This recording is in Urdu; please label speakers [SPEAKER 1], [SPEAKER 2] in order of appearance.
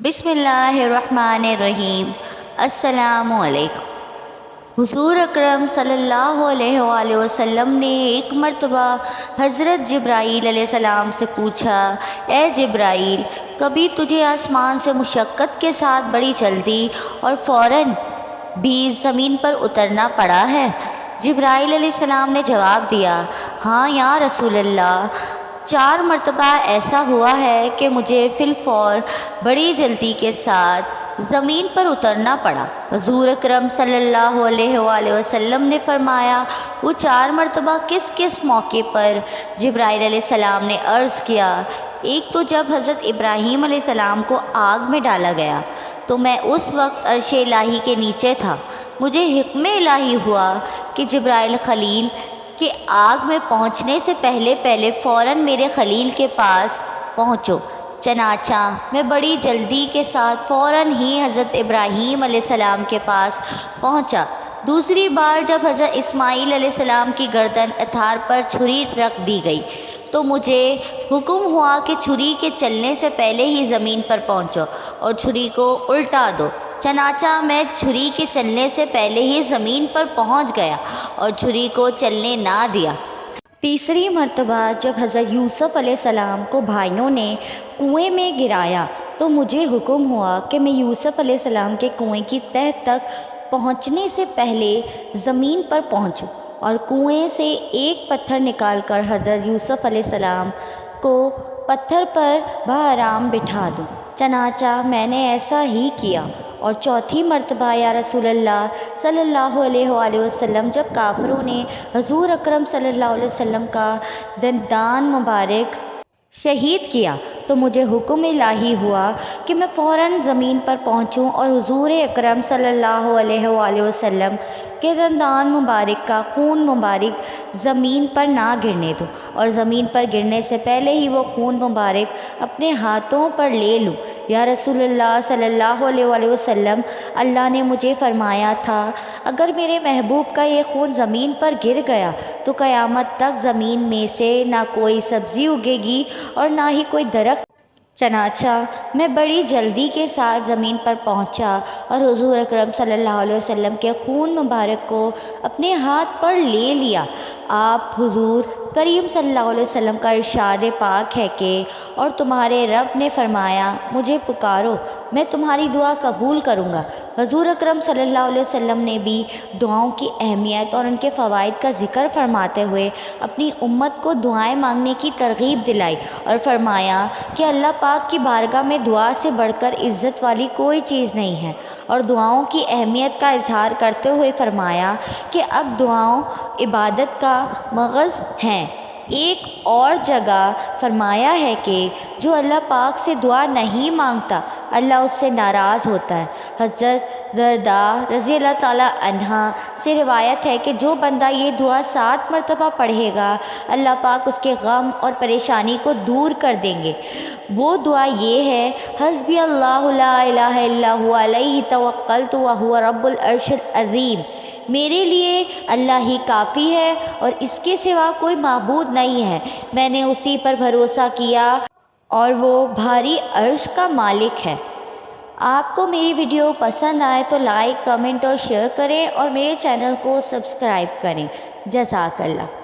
[SPEAKER 1] بسم اللہ الرحمن الرحیم۔ السلام علیکم۔ حضور اکرم صلی اللہ علیہ وآلہ وسلم نے ایک مرتبہ حضرت جبرائیل علیہ السلام سے پوچھا، اے جبرائیل، کبھی تجھے آسمان سے مشقت کے ساتھ بڑی جلدی اور فوراً بھی زمین پر اترنا پڑا ہے؟ جبرائیل علیہ السلام نے جواب دیا، ہاں یا رسول اللہ، 4 مرتبہ ایسا ہوا ہے کہ مجھے فی الفور بڑی جلدی کے ساتھ زمین پر اترنا پڑا۔ حضور اکرم صلی اللہ علیہ وآلہ وسلم نے فرمایا، وہ 4 مرتبہ کس کس موقع پر؟ جبرائیل علیہ السلام نے عرض کیا، ایک تو جب حضرت ابراہیم علیہ السلام کو آگ میں ڈالا گیا تو میں اس وقت عرش الہی کے نیچے تھا، مجھے حکم الہی ہوا کہ جبرائیل خلیل کہ آگ میں پہنچنے سے پہلے فوراً میرے خلیل کے پاس پہنچو۔ چنانچہ میں بڑی جلدی کے ساتھ فوراً ہی حضرت ابراہیم علیہ السلام کے پاس پہنچا۔ دوسری بار جب حضرت اسماعیل علیہ السلام کی گردن اتھار پر چھری رکھ دی گئی تو مجھے حکم ہوا کہ چھری کے چلنے سے پہلے ہی زمین پر پہنچو اور چھری کو الٹا دو۔ چنانچہ میں چھری کے چلنے سے پہلے ہی زمین پر پہنچ گیا اور چھری کو چلنے نہ دیا۔ تیسری مرتبہ جب حضرت یوسف علیہ السلام کو بھائیوں نے کنویں میں گرایا تو مجھے حکم ہوا کہ میں یوسف علیہ السلام کے کنویں کی تہ تک پہنچنے سے پہلے زمین پر پہنچوں اور کنویں سے ایک پتھر نکال کر حضرت یوسف علیہ السلام کو پتھر پر بآرام بٹھا دوں۔ چنانچہ میں نے ایسا ہی کیا۔ اور چوتھی مرتبہ یا رسول اللہ صلی اللہ علیہ وآلہ وسلم جب کافروں نے حضور اکرم صلی اللہ علیہ وسلم کا دندان مبارک شہید کیا تو مجھے حکم الہی ہوا کہ میں فوراً زمین پر پہنچوں اور حضور اکرم صلی اللہ علیہ وآلہ وسلم کے دندان مبارک کا خون مبارک زمین پر نہ گرنے دوں اور زمین پر گرنے سے پہلے ہی وہ خون مبارک اپنے ہاتھوں پر لے لوں۔ یا رسول اللہ صلی اللہ علیہ وآلہ وسلم، اللہ نے مجھے فرمایا تھا، اگر میرے محبوب کا یہ خون زمین پر گر گیا تو قیامت تک زمین میں سے نہ کوئی سبزی اگے گی اور نہ ہی کوئی درخت۔ چنانچہ میں بڑی جلدی کے ساتھ زمین پر پہنچا اور حضور اکرم صلی اللہ علیہ وسلم کے خون مبارک کو اپنے ہاتھ پر لے لیا۔ آپ حضور کریم صلی اللہ علیہ وسلم کا ارشاد پاک ہے کہ اور تمہارے رب نے فرمایا، مجھے پکارو میں تمہاری دعا قبول کروں گا۔ حضور اکرم صلی اللہ علیہ وسلم نے بھی دعاؤں کی اہمیت اور ان کے فوائد کا ذکر فرماتے ہوئے اپنی امت کو دعائیں مانگنے کی ترغیب دلائی اور فرمایا کہ اللہ پاک کی بارگاہ میں دعا سے بڑھ کر عزت والی کوئی چیز نہیں ہے، اور دعاؤں کی اہمیت کا اظہار کرتے ہوئے فرمایا کہ اب دعاؤں عبادت کا مغز ہیں۔ ایک اور جگہ فرمایا ہے کہ جو اللہ پاک سے دعا نہیں مانگتا اللہ اس سے ناراض ہوتا ہے۔ حضرت درداء رضی اللہ تعالیٰ عنہا سے روایت ہے کہ جو بندہ یہ دعا 7 مرتبہ پڑھے گا اللہ پاک اس کے غم اور پریشانی کو دور کر دیں گے۔ وہ دعا یہ ہے، حسبی اللہ لا الہ الا هو علیہ توکلت وہو رب العرش العظیم، میرے لیے اللہ ہی کافی ہے اور اس کے سوا کوئی معبود نہیں ہے، میں نے اسی پر بھروسہ کیا اور وہ بھاری عرش کا مالک ہے۔ آپ کو میری ویڈیو پسند آئے تو لائک، کمنٹ اور شیئر کریں اور میرے چینل کو سبسکرائب کریں۔ جزاک اللہ۔